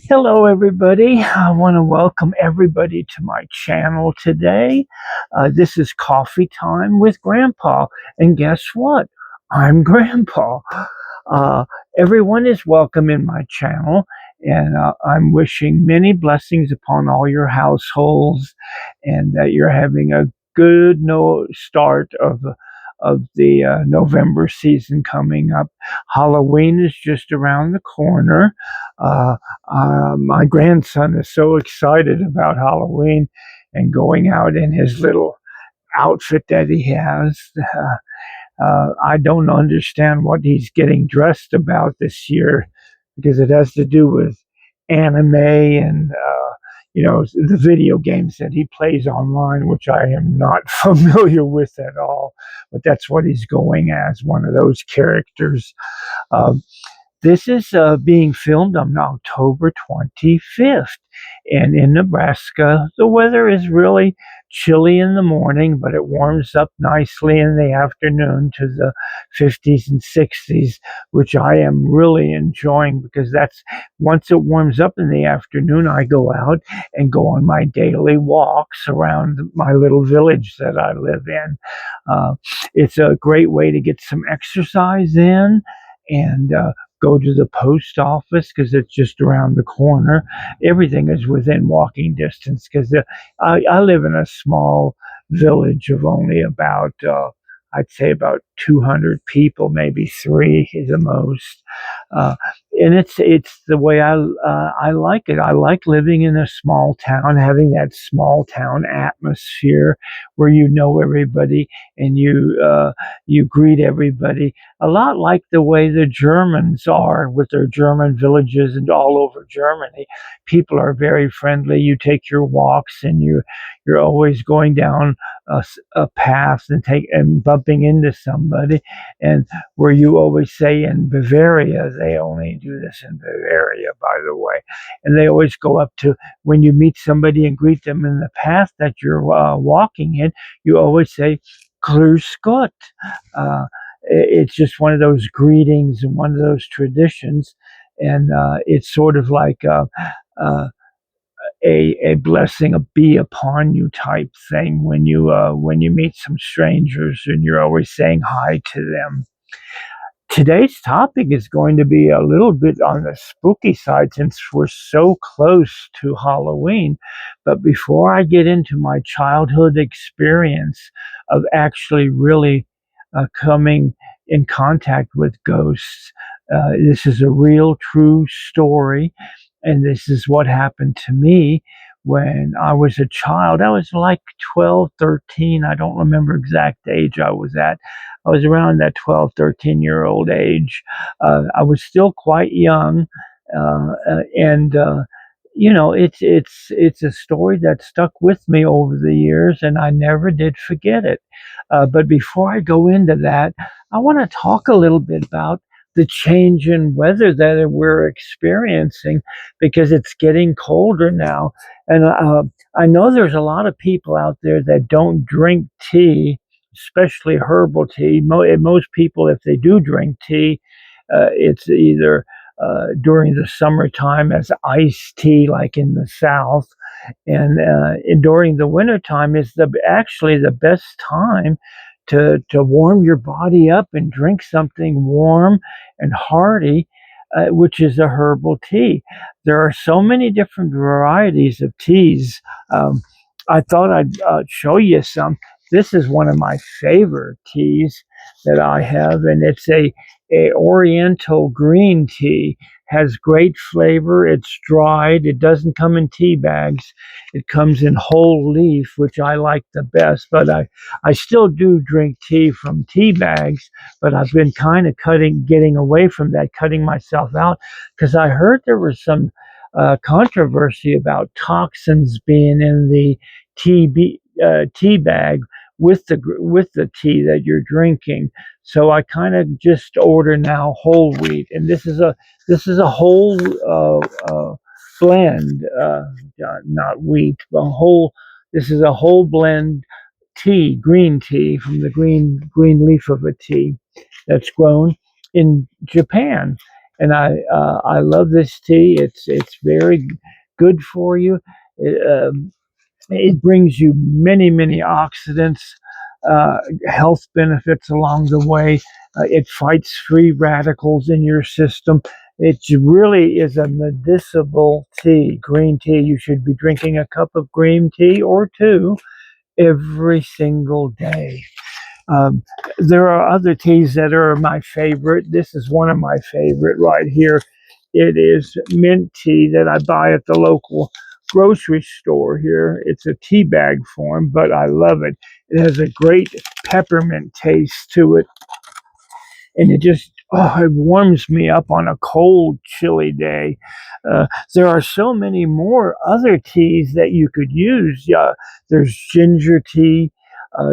Hello, everybody. I want to welcome everybody to my channel today. This is Coffee Time with Grandpa. And guess what? I'm Grandpa. Uh, Everyone is welcome in my channel. And I'm wishing many blessings upon all your households and that you're having a good start of the November season coming up. Halloween is just around the corner. Uh, my grandson is so excited about Halloween and going out in his little outfit that he has. I don't understand what he's getting dressed about this year because it has to do with anime and the video games that he plays online, which I am not familiar with at all. But that's what he's going as, one of those characters. Um, this is being filmed on October 25th. And in Nebraska, the weather is really chilly in the morning, but it warms up nicely in the afternoon to the 50s and 60s, which I am really enjoying because that's once it warms up in the afternoon, I go out and go on my daily walks around my little village that I live in. Uh, it's a great way to get some exercise in and go to the post office because it's just around the corner. Everything is within walking distance because I live in a small village of only about, I'd say about 200 people, maybe three is the most. Uh, and it's the way I like it. I like living in a small town, having that small town atmosphere where you know everybody and you greet everybody a lot like the way the Germans are with their German villages and all over Germany. People are very friendly. You take your walks and you're always going down a path and bumping into somebody. And where you always say in Bavaria, they only do this in Bavaria, by the way. And they always go up to when you meet somebody and greet them in the path that you're walking in, you always say, Grüß Gott. Uh, it's just one of those greetings and one of those traditions, and it's sort of like uh, a blessing, a be upon you type thing when you meet some strangers and you're always saying hi to them. Today's topic is going to be a little bit on the spooky side since we're so close to Halloween. But before I get into my childhood experience of actually really coming in contact with ghosts, this is a real true story. And this is what happened to me when I was a child. I was like 12, 13. I don't remember exact age I was at. I was around that 12, 13-year-old age. I was still quite young, and it's a story that stuck with me over the years, and I never did forget it. But before I go into that, I want to talk a little bit about the change in weather that we're experiencing because it's getting colder now, and I know there's a lot of people out there that don't drink tea, especially herbal tea. Most people, if they do drink tea, it's either during the summertime as iced tea, like in the South, and during the wintertime is actually the best time to warm your body up and drink something warm and hearty, which is a herbal tea. There are so many different varieties of teas. I thought I'd show you some. This is one of my favorite teas that I have, and it's a Oriental green tea. Has great flavor. It's dried. It doesn't come in tea bags. It comes in whole leaf, which I like the best. But I still do drink tea from tea bags. But I've been kind of getting away from that, cutting myself out, because I heard there was some controversy about toxins being in the tea bag with the tea that you're drinking. So I kind of just order now whole wheat, and this is a whole blend, not wheat, but a whole. This is a whole blend tea, green tea from the green leaf of a tea that's grown. in Japan, and I love this tea. It's very good for you. It brings you many oxidants, health benefits along the way. It fights free radicals in your system. It really is a medicinal tea, green tea. You should be drinking a cup of green tea or two every single day. Um, there are other teas that are my favorite. This is one of my favorite right here. It is mint tea that I buy at the local grocery store here. It's a tea bag form, but I love it. It has a great peppermint taste to it, and it just it warms me up on a cold, chilly day. There are so many more other teas that you could use. There's ginger tea,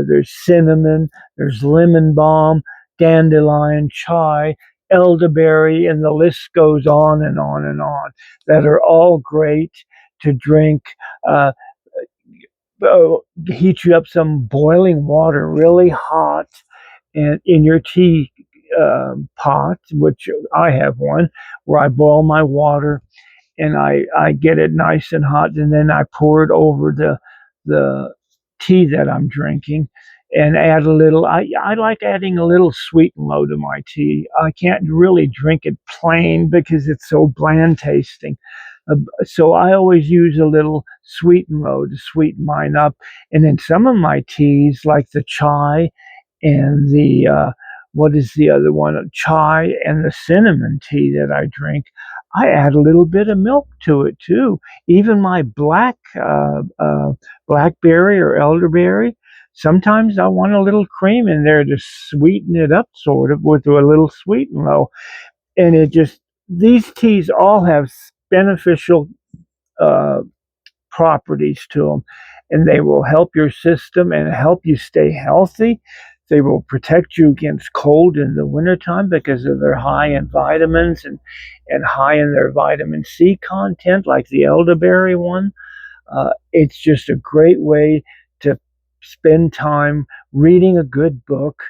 there's cinnamon, there's lemon balm, dandelion, chai, elderberry, and the list goes on and on and on. That are all great to drink. Uh, Heat you up some boiling water, really hot, and in your tea pot, which I have one, where I boil my water and I get it nice and hot, and then I pour it over the tea that I'm drinking, and add a little. I like adding a little sweet and low to my tea. I can't really drink it plain because it's so bland tasting. So I always use a little sweet and low to sweeten mine up, and then some of my teas, like the chai and the what is the other one? Chai and the cinnamon tea that I drink. I add a little bit of milk to it too. Even my blackberry or elderberry. Sometimes I want a little cream in there to sweeten it up, sort of, with a little sweet and low. And it just these teas all have beneficial uh, properties to them, and they will help your system and help you stay healthy. They will protect you against cold in the wintertime because of their high in vitamins and high in their vitamin C content, like the elderberry one. It's just a great way to spend time reading a good book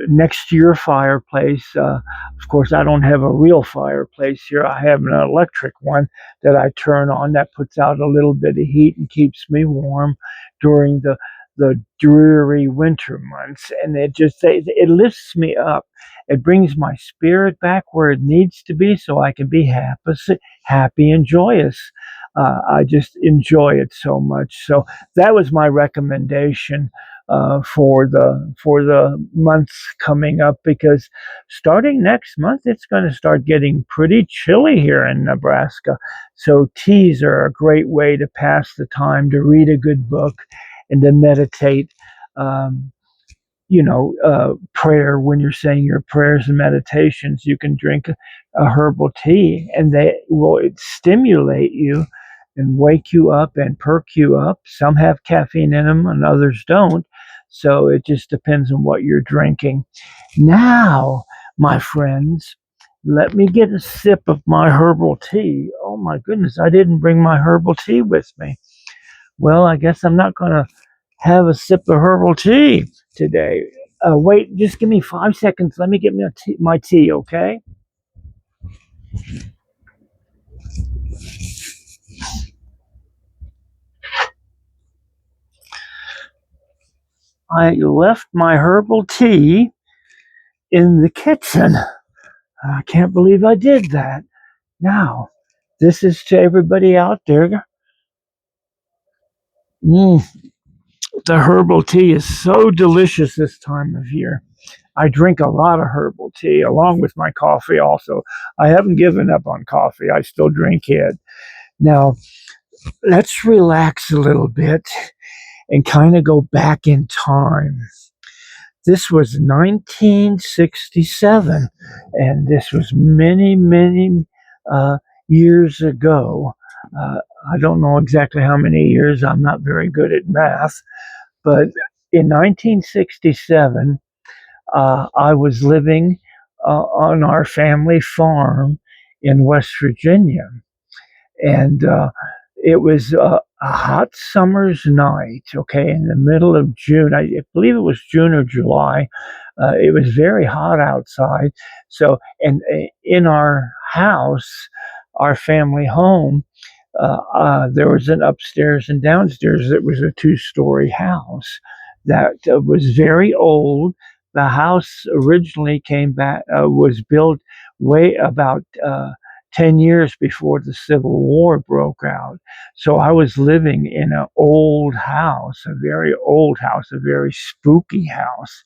next to your fireplace. Of course, I don't have a real fireplace here. I have an electric one that I turn on that puts out a little bit of heat and keeps me warm during the dreary winter months, and it lifts me up. It brings my spirit back where it needs to be, so I can be happy and joyous. I just enjoy it so much. So that was my recommendation for the months coming up, because starting next month it's going to start getting pretty chilly here in Nebraska. So teas are a great way to pass the time, to read a good book, and to meditate. Um, Prayer, when you're saying your prayers and meditations, you can drink a herbal tea, and they will stimulate you and wake you up and perk you up. Some have caffeine in them and others don't. So it just depends on what you're drinking. Now, my friends, let me get a sip of my herbal tea. Oh my goodness, I didn't bring my herbal tea with me. Well, I guess I'm not going to have a sip of herbal tea today. Wait, just give me 5 seconds. Let me get my tea, okay? I left my herbal tea in the kitchen. I can't believe I did that. Now, this is to everybody out there. Mm, the herbal tea is so delicious this time of year. I drink a lot of herbal tea along with my coffee also. I haven't given up on coffee. I still drink it. Now, let's relax a little bit and kind of go back in time. This was 1967, and this was many uh, years ago. Uh, I don't know exactly how many years. I'm not very good at math, but in 1967, I was living on our family farm in West Virginia, and it was a hot summer's night, okay, in the middle of June. I believe it was June or July. It was very hot outside. So, and in our house, our family home, there was an upstairs and downstairs. It was a two-story house that was very old. The house originally was built way about 10 years before the Civil War broke out. So I was living in an old house, a very old house, a very spooky house.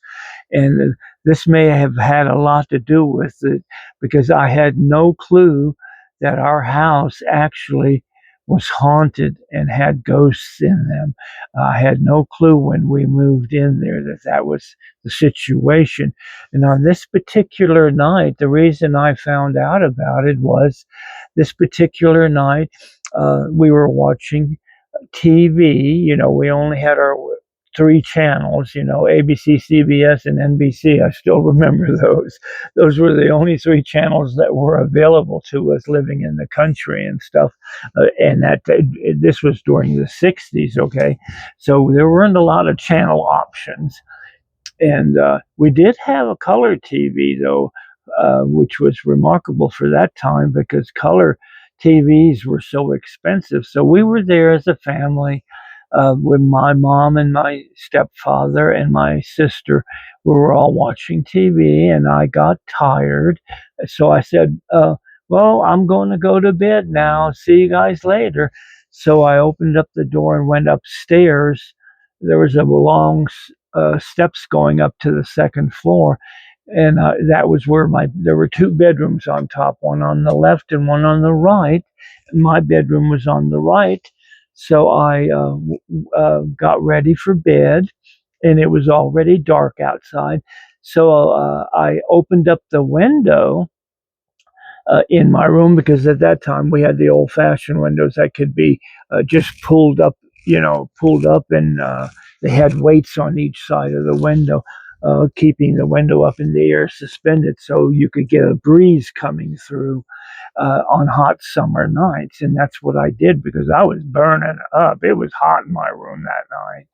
And this may have had a lot to do with it because I had no clue that our house actually was haunted and had ghosts in them. I had no clue when we moved in there that that was the situation. And on this particular night, the reason I found out about it was this particular night, we were watching TV. You know, we only had our three channels, you know, ABC, CBS, and NBC. I still remember those. Those were the only three channels that were available to us living in the country and stuff. And that this was during the 60s, okay? So there weren't a lot of channel options. And we did have a color TV, though, which was remarkable for that time because color TVs were so expensive. So we were there as a family with my mom and my stepfather and my sister. We were all watching TV, and I got tired. So I said, well, I'm going to go to bed now. See you guys later. So I opened up the door and went upstairs. There was a long steps going up to the second floor, and that was where there were two bedrooms on top, one on the left and one on the right. My bedroom was on the right, so I got ready for bed, and it was already dark outside. So I opened up the window in my room because at that time we had the old-fashioned windows that could be just pulled up, pulled up, and they had weights on each side of the window, keeping the window up in the air suspended so you could get a breeze coming through on hot summer nights. And that's what I did because I was burning up. It was hot in my room that night.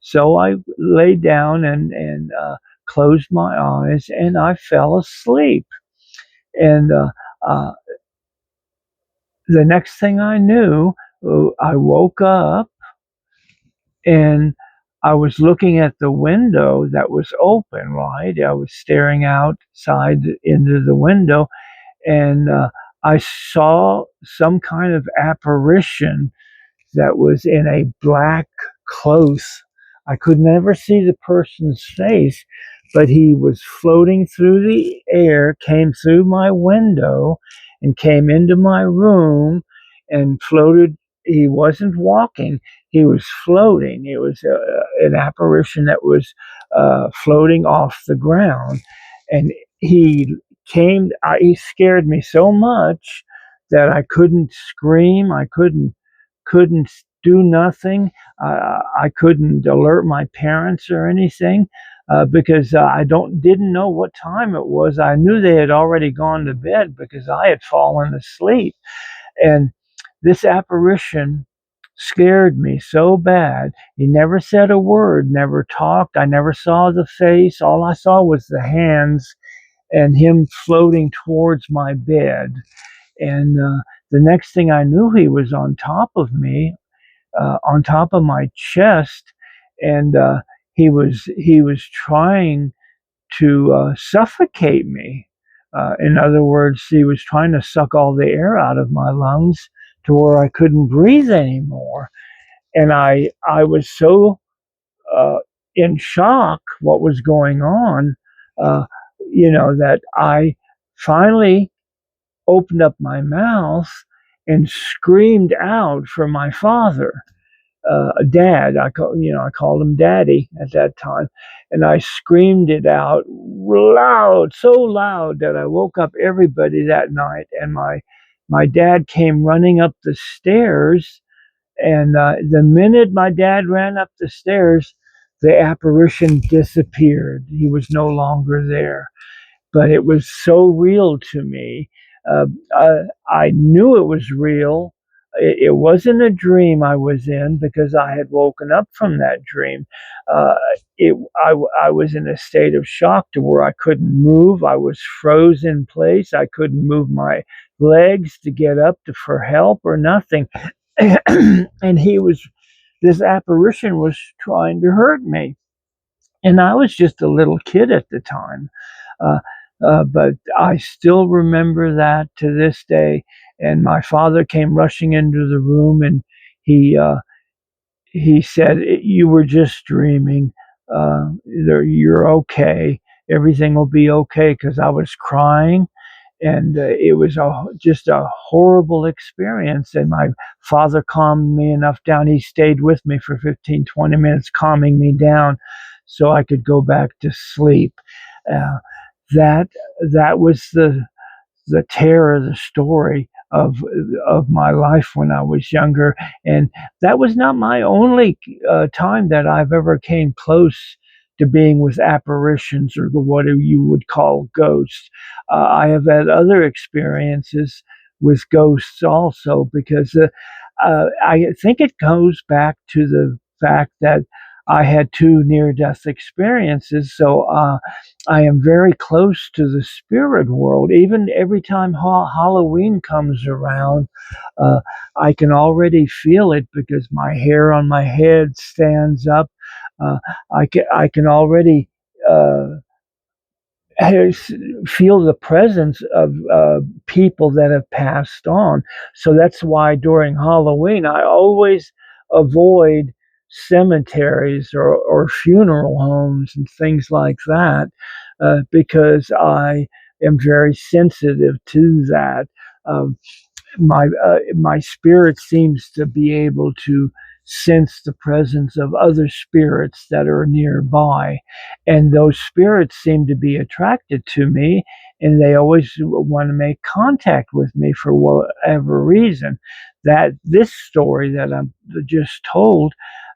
So I laid down and closed my eyes and I fell asleep. And uh, the next thing I knew, I woke up and I was looking at the window that was open, right? I was staring outside into the window and I saw some kind of apparition that was in a black cloth. I could never see the person's face, but he was floating through the air, came through my window, and came into my room and floated. He wasn't walking, he was floating. It was an apparition that was floating off the ground. And he he scared me so much that I couldn't scream. I couldn't do nothing. I couldn't alert my parents or anything because I didn't know what time it was. I knew they had already gone to bed because I had fallen asleep. And this apparition scared me so bad. He never said a word, never talked. I never saw the face. All I saw was the hands and him floating towards my bed. And the next thing I knew, he was on top of me, on top of my chest, and he was trying to suffocate me. In other words, he was trying to suck all the air out of my lungs to where I couldn't breathe anymore. And I was so in shock what was going on, uh, that I finally opened up my mouth and screamed out for my father, dad. I called him daddy at that time, and I screamed it out loud, so loud that I woke up everybody that night. And my dad came running up the stairs, and the minute my dad ran up the stairs, the apparition disappeared. He was no longer there, but it was so real to me. Uh, I knew it was real. It wasn't a dream I was in because I had woken up from that dream. Uh, I was in a state of shock to where I couldn't move. I was frozen in place. I couldn't move my legs to get up for help or nothing. And this apparition was trying to hurt me. And I was just a little kid at the time. Uh, but I still remember that to this day. And my father came rushing into the room, and he uh, he said, "You were just dreaming. You're okay. Everything will be okay." Because I was crying, and it was just a horrible experience. And my father calmed me enough down. He stayed with me for 15, 20 minutes, calming me down so I could go back to sleep. Uh, that that was the terror, the story of my life when I was younger, and that was not my only time that I've ever came close to being with apparitions or what you would call ghosts. I have had other experiences with ghosts also because I think it goes back to the fact that I had two near-death experiences, so I am very close to the spirit world. Even every time Halloween comes around, uh, I can already feel it because my hair on my head stands up. Uh, I can already uh, has, feel the presence of people that have passed on. So that's why during Halloween, I always avoid cemeteries or funeral homes and things like that because I am very sensitive to that. Um, my spirit seems to be able to sense the presence of other spirits that are nearby, and those spirits seem to be attracted to me, and they always want to make contact with me for whatever reason. That this story that I'm just told,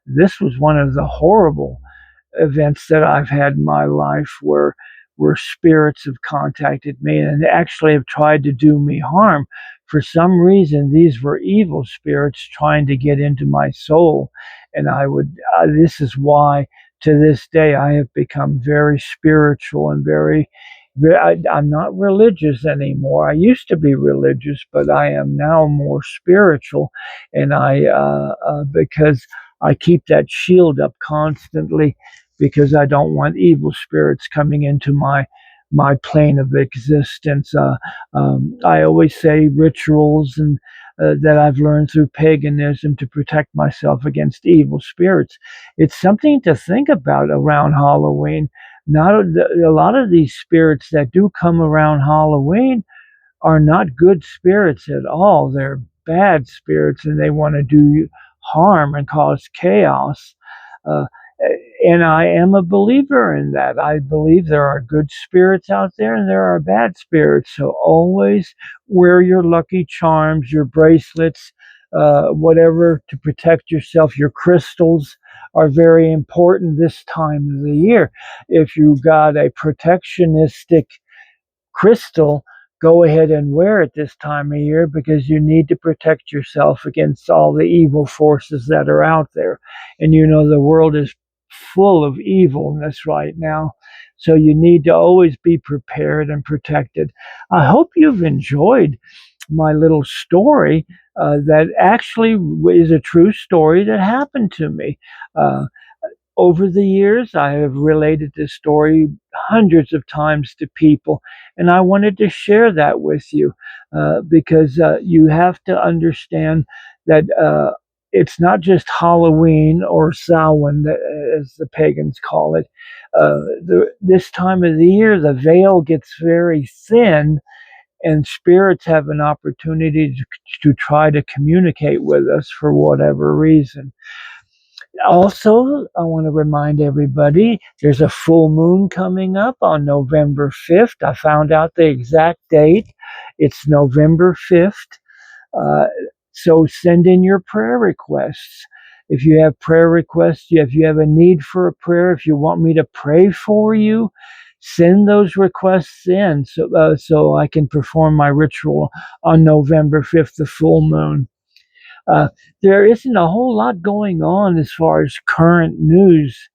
this was one of the horrible events that I've had in my life where spirits have contacted me and actually have tried to do me harm. For some reason, these were evil spirits trying to get into my soul, and this is why to this day I have become very spiritual and I'm not religious anymore. I used to be religious, but I am now more spiritual, and because I keep that shield up constantly because I don't want evil spirits coming into my plane of existence. I always say rituals and that I've learned through paganism to protect myself against evil spirits. It's something to think about around Halloween. Not a lot of these spirits that do come around Halloween are not good spirits at all. They're bad spirits, and they want to do harm and cause chaos. Uh, and I am a believer in that. I believe there are good spirits out there and there are bad spirits. So always wear your lucky charms, your bracelets, whatever to protect yourself. Your crystals are very important this time of the year. If you got a protectionistic crystal, go ahead and wear it this time of year because you need to protect yourself against all the evil forces that are out there. And you know, the world is full of evilness right now. So you need to always be prepared and protected. I hope you've enjoyed my little story that actually is a true story that happened to me. Uh, over the years, I have related this story hundreds of times to people, and I wanted to share that with you because you have to understand that it's not just Halloween or Samhain, as the pagans call it. This time of the year, the veil gets very thin, and spirits have an opportunity to try to communicate with us for whatever reason. Also, I want to remind everybody there's a full moon coming up on November 5th. I found out the exact date. It's November 5th. Uh, so send in your prayer requests. If you have prayer requests, if you have a need for a prayer, if you want me to pray for you, send those requests in so I can perform my ritual on November 5th, the full moon. Uh, there isn't a whole lot going on as far as current news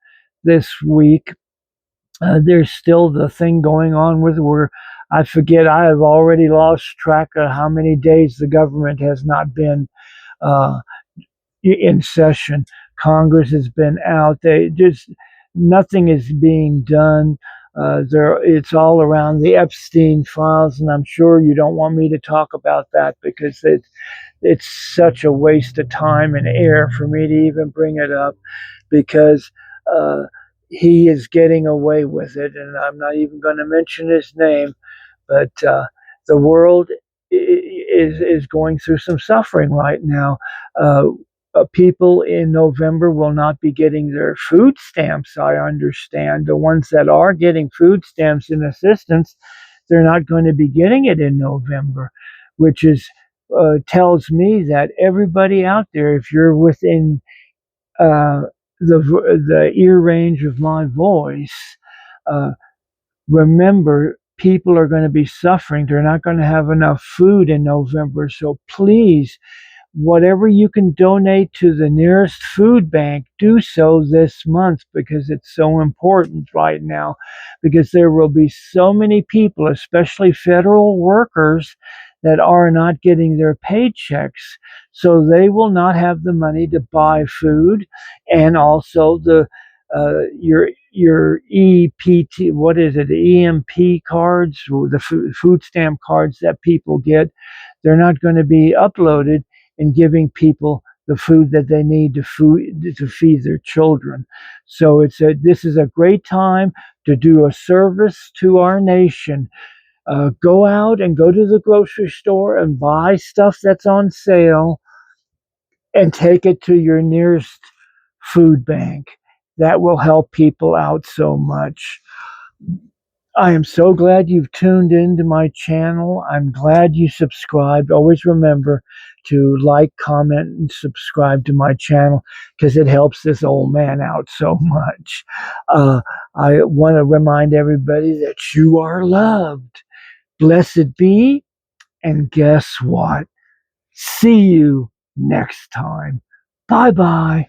this week. There's still the thing going on with where I forget, I have already lost track of how many days the government has not been uh, in session. Congress has been out. They just nothing is being done. It's all around the Epstein files, and I'm sure you don't want me to talk about that because it's such a waste of time and air for me to even bring it up because uh, he is getting away with it, and I'm not even going to mention his name. But the world is going through some suffering right now. Uh, People in November will not be getting their food stamps. I understand the ones that are getting food stamps and assistance, they're not going to be getting it in November, which is tells me that everybody out there, if you're within uh, the ear range of my voice, uh, remember people are going to be suffering. They're not going to have enough food in November. So please, whatever you can donate to the nearest food bank, do so this month because it's so important right now. Because there will be so many people, especially federal workers, that are not getting their paychecks. So they will not have the money to buy food, and also your EPT, what is it, the EMP cards, the food stamp cards that people get, they're not going to be uploaded and giving people the food that they need to feed their children. So this is a great time to do a service to our nation. Go out and go to the grocery store and buy stuff that's on sale and take it to your nearest food bank. That will help people out so much. I am so glad you've tuned into my channel. I'm glad you subscribed. Always remember to like, comment, and subscribe to my channel because it helps this old man out so much. Uh, I want to remind everybody that you are loved. Blessed be, and guess what? See you next time. Bye bye.